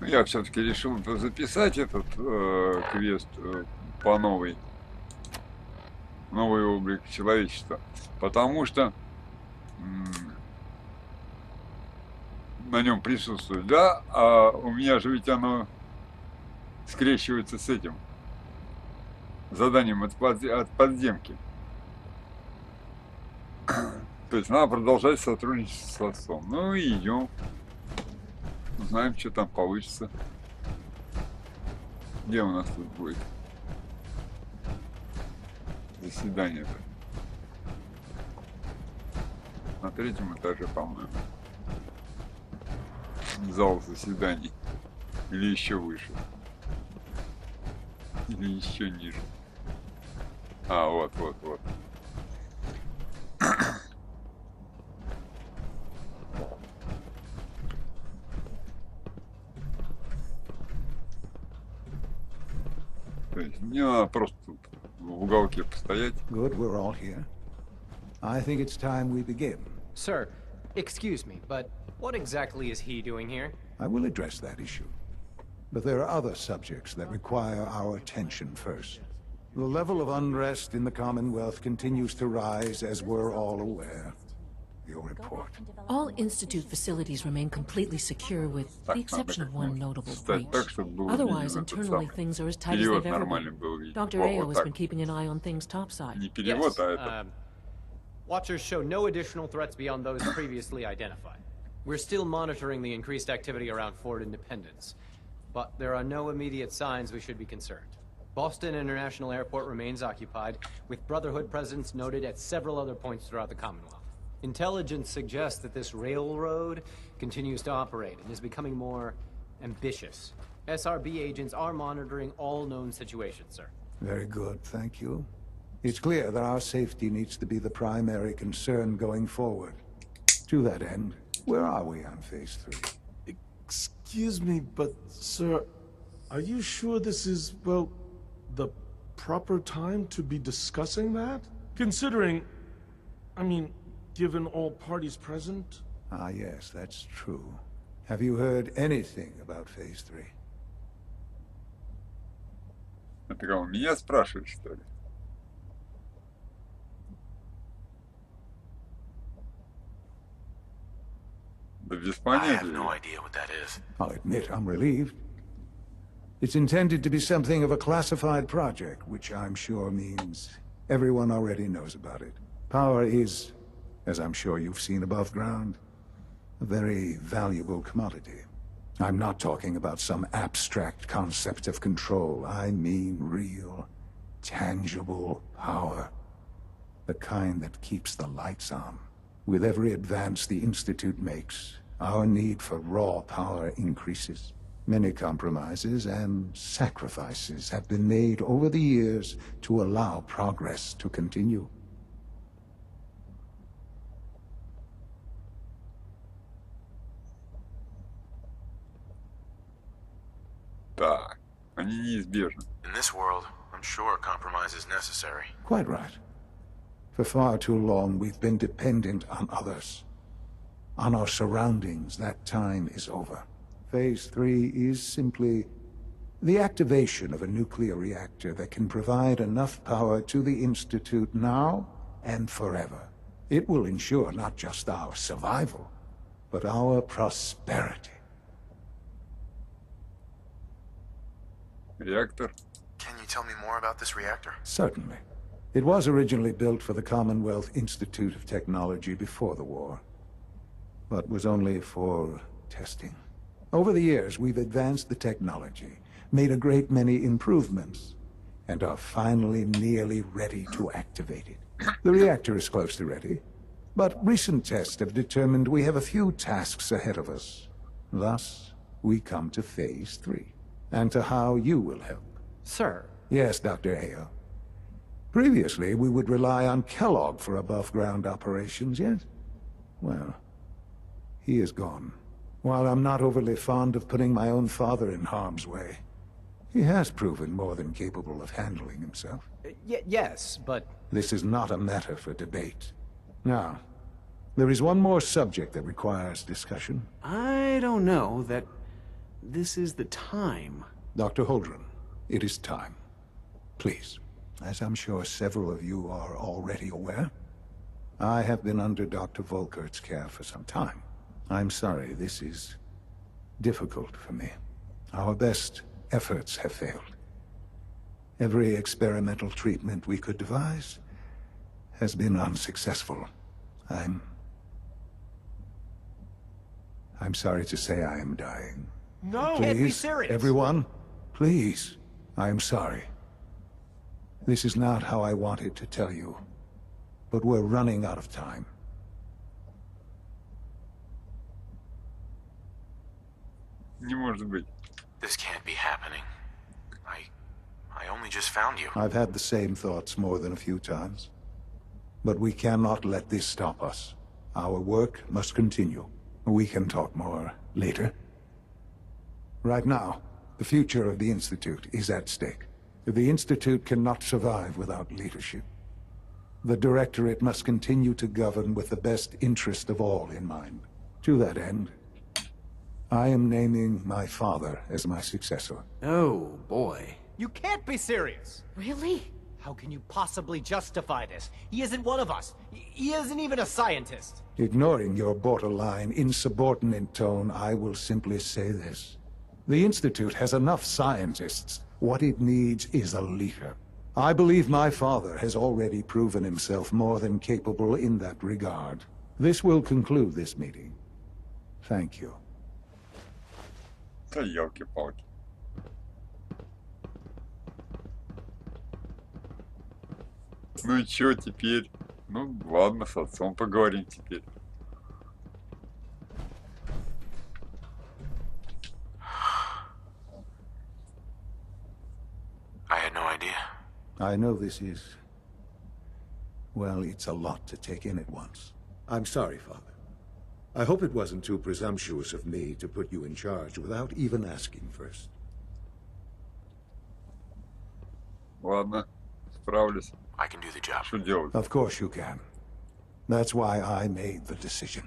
Ну, я все-таки решил записать этот квест по новый облик человечества, потому что на нем присутствует, да, а у меня же ведь оно скрещивается с этим заданием от подземки. То есть надо продолжать сотрудничать с отцом. Ну и идем. Узнаем, что там получится. Где у нас тут будет заседание-то? На третьем этаже, по-моему. Зал заседаний. Или еще выше. Или еще ниже. А, вот. То есть мне надо просто тут в уголке постоять. Good, we're all here. I think it's time we begin. Sir, excuse me, but what exactly is he doing here? I will address that issue. But there are other subjects that require our attention first. The level of unrest in the Commonwealth continues to rise, as we're all aware. Your report. All Institute facilities remain completely secure with the exception of one notable breach. Otherwise, internally, things are as tight as they've ever been. Dr. Ayo has been keeping an eye on things topside. Не перевод, а это. Watchers show no additional threats beyond those previously identified. We're still monitoring the increased activity around Fort Independence, but there are no immediate signs we should be concerned. Boston International Airport remains occupied, with Brotherhood presence noted at several other points throughout the Commonwealth. Intelligence suggests that this railroad continues to operate and is becoming more ambitious. SRB agents are monitoring all known situations, sir. Very good, thank you. It's clear that our safety needs to be the primary concern going forward. To that end, where are we on Phase 3? Excuse me, but, sir, are you sure this is, well, the proper time to be discussing that? Considering, I mean, given all parties present? Ah, yes, that's true. Have you heard anything about Phase 3? Это кого, меня спрашивают, что ли? Да без I have понятия. no idea what that is. I'll admit I'm relieved. It's intended to be something of a classified project, which I'm sure means everyone already knows about it. Power is, as I'm sure you've seen above ground, a very valuable commodity. I'm not talking about some abstract concept of control. I mean real, tangible power. The kind that keeps the lights on. With every advance the Institute makes, our need for raw power increases. Many compromises and sacrifices have been made over the years to allow progress to continue. Так, они неизбежны. In this world, I'm sure a compromise is necessary. Quite right. For far too long, we've been dependent on others. On our surroundings. That time is over. Phase 3 is simply the activation of a nuclear reactor that can provide enough power to the Institute now and forever. It will ensure not just our survival, but our prosperity. Реактор. Can you tell me more about this reactor? Certainly. It was originally built for the Commonwealth Institute of Technology before the war, but was only for testing. Over the years, we've advanced the technology, made a great many improvements, and are finally nearly ready to activate it. The reactor is close to ready, but recent tests have determined we have a few tasks ahead of us. Thus, we come to Phase 3, and to how you will help. Sir. Yes, Dr. Ayo. Previously, we would rely on Kellogg for above-ground operations, yes? Well, he is gone. While I'm not overly fond of putting my own father in harm's way, he has proven more than capable of handling himself. Yes, but... This is not a matter for debate. Now, there is one more subject that requires discussion. I don't know that this is the time. Dr. Holdren, it is time. Please, as I'm sure several of you are already aware, I have been under Dr. Volkert's care for some time. I'm sorry, this is difficult for me. Our best efforts have failed. Every experimental treatment we could devise has been unsuccessful. I'm sorry to say I am dying. No! Please, Can't be serious. everyone, please, I am sorry. This is not how I wanted to tell you, but we're running out of time. Не может быть. This can't be happening. I only just found you. I've had the same thoughts more than a few times. But we cannot let this stop us. Our work must continue. We can talk more later. Right now, the future of the Institute is at stake. The Institute cannot survive without leadership. The Directorate must continue to govern with the best interest of all in mind. To that end, I am naming my father as my successor. Oh, boy. You can't be serious! Really? How can you possibly justify this? He isn't one of us. He isn't even a scientist. Ignoring your borderline, insubordinate tone, I will simply say this. The Institute has enough scientists. What it needs is a leader. I believe my father has already proven himself more than capable in that regard. This will conclude this meeting. Thank you. Да елки-палки. Ну и чё теперь? Ну ладно, с отцом поговорим теперь. I had no idea. I know this is... well, it's a lot to take in at once. I'm sorry, Father. I hope it wasn't too presumptuous of me to put you in charge without even asking first. Ладно, справлюсь. I can do the job. Что делать? Of course you can. That's why I made the decision.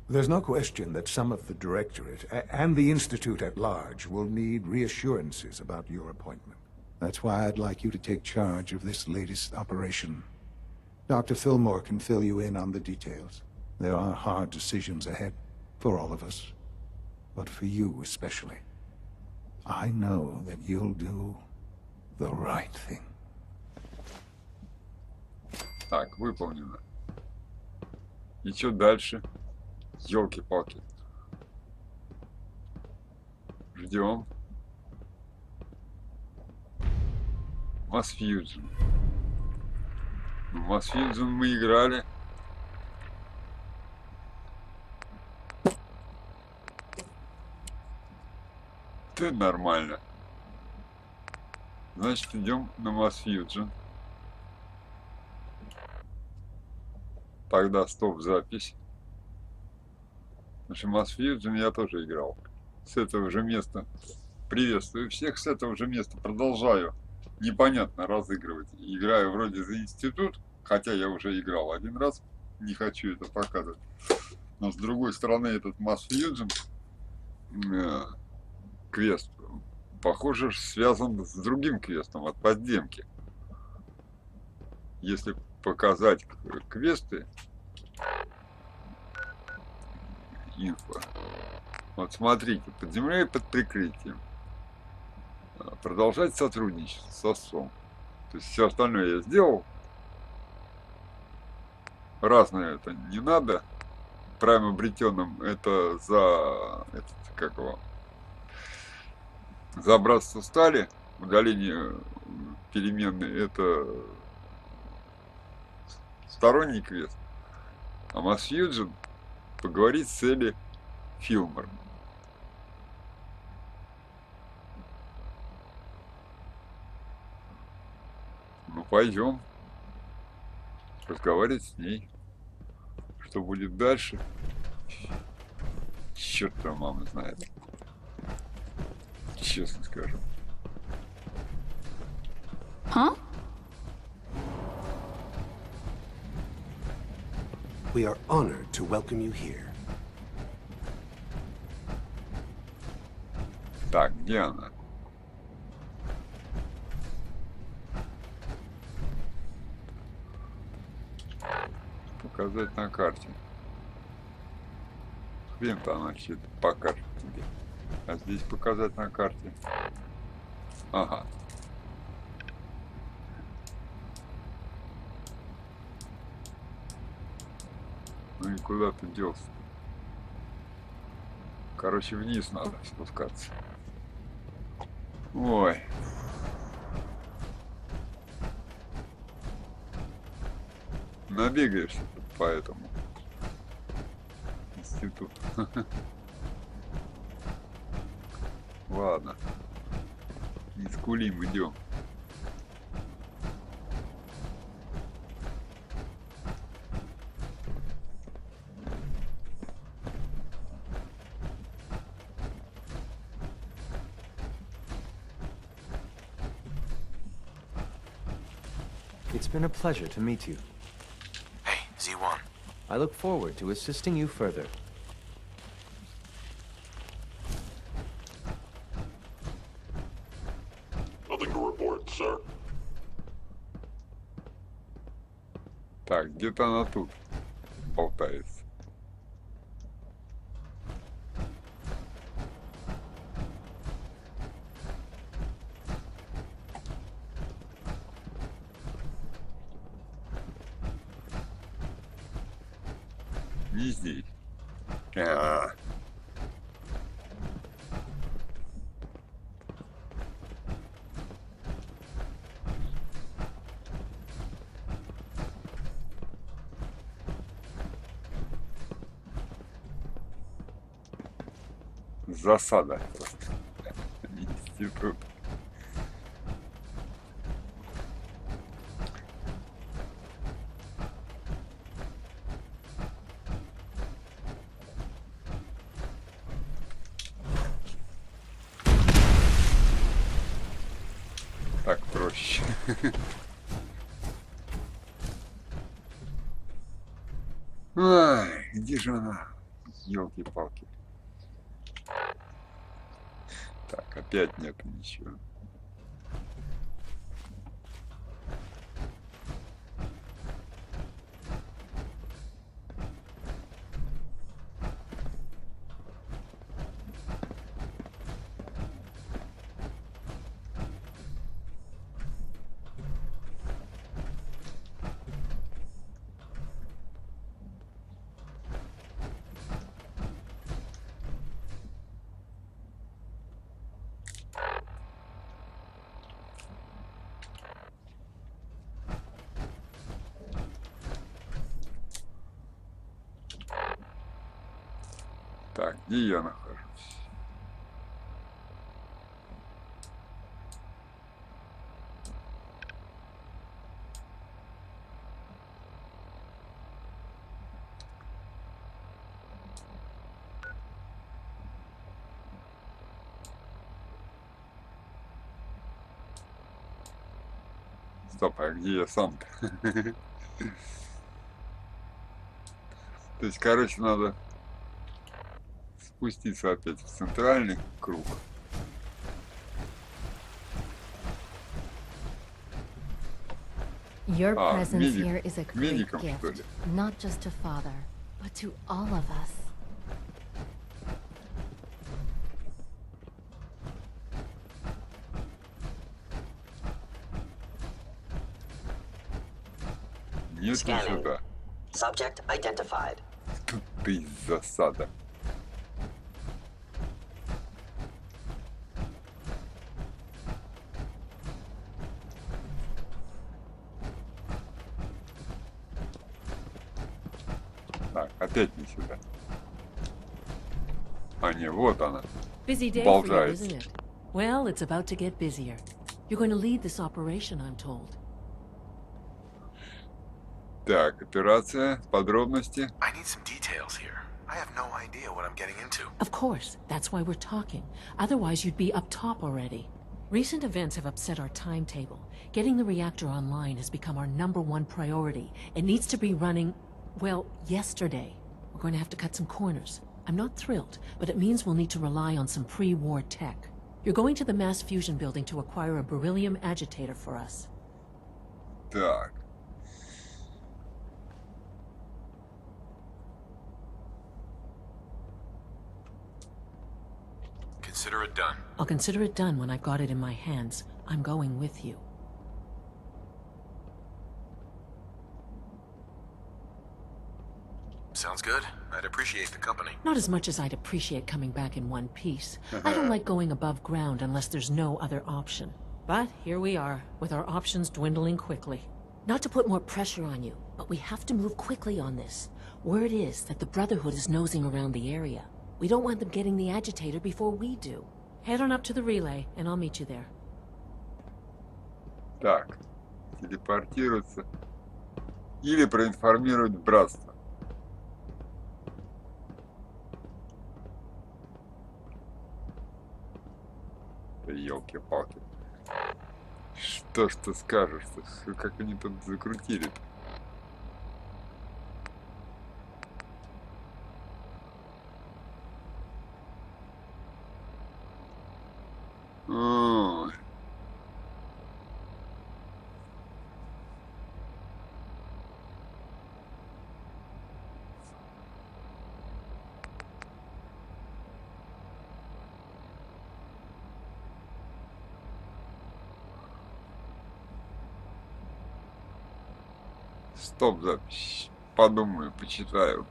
There's no question that some of the Directorate and the Institute at large will need reassurances about your appointment. That's why I'd like you to take charge of this latest operation. Dr. Fillmore can fill you in on the details. There are hard decisions ahead, for all of us. But for you especially. I know that you'll do the right thing. Так, выполнено. И что дальше? Ёлки-палки. Ждем. Mass Fusion. В Mass Fusion мы играли. Это нормально. Значит, идем на Mass Fusion. Тогда стоп-запись. Потому что Mass Fusion я тоже играл. С этого же места. Приветствую всех. С этого же места продолжаю непонятно разыгрывать. Играю вроде за институт, хотя я уже играл один раз. Не хочу это показывать. Но с другой стороны, этот Mass Fusion квест, похоже, связан с другим квестом от подземки. Если показать квесты, инфо. Вот смотрите, под землей под прикрытием. Продолжать сотрудничество с отцом. То есть все остальное я сделал. Разное это не надо. Правильно обретенным это за как его, за братство стали. Удаление переменной это сторонний квест. А Mass Fusion поговорить с цели Филмор. Ну пойдем разговаривать с ней. Что будет дальше? Черт там мама знает. Честно скажу. Huh? We are honored to welcome you here. Так, где она? Показать на карте. Хрен-то она что-то покажет тебе. А здесь показать на карте. Ага. Ну и куда ты делся? Короче, вниз надо спускаться. Ой. Набегаешься тут по этому институту. Ладно. Не скулим, идем. It's been a pleasure to meet you. Hey, Z1. I look forward to assisting you further. Nothing to report, sir. Так, где-то она тут болтается. Не здесь. Засада просто. Институт. Так проще. Ай, где же она? Ёлки-палки. Так, опять нету ничего. Так, где я нахожусь? Стоп, а где я сам-то? То есть, короче, надо спуститься опять в центральный круг. Your presence here is a great медикам, что ли? gift, not just to Father, but to all of us. Нет, не сюда. Subject identified. Тут ты засада. Так, опять не сюда. А не, вот она. Busy day for you, isn't it? Well, it's about to get busier. You're going to lead this operation, I'm told. Так, операция, подробности. I need some details here. I have no idea what I'm getting into. Of course, that's why we're talking. Otherwise, you'd be up top already. Recent events have upset our timetable. Getting the reactor online has become our #1 priority. It needs to be running, well, yesterday. We're going to have to cut some corners. I'm not thrilled, but it means we'll need to rely on some pre-war tech. You're going to the mass fusion building to acquire a beryllium agitator for us. Так. Consider it done. I'll consider it done when I've got it in my hands. I'm going with you. Sounds good. I'd appreciate the company. Not as much as I'd appreciate coming back in one piece. I don't like going above ground unless there's no other option. But here we are, with our options dwindling quickly. Not to put more pressure on you, but we have to move quickly on this. Word is that the Brotherhood is nosing around the area. We don't want them getting the agitator before we do. Head on up to the relay, and I'll meet you there. Так. Телепортироваться. Или проинформировать братство. Ёлки-палки. Что ж ты скажешь? Как они тут закрутили-то? Ой. Стоп, запись. Подумаю, почитаю.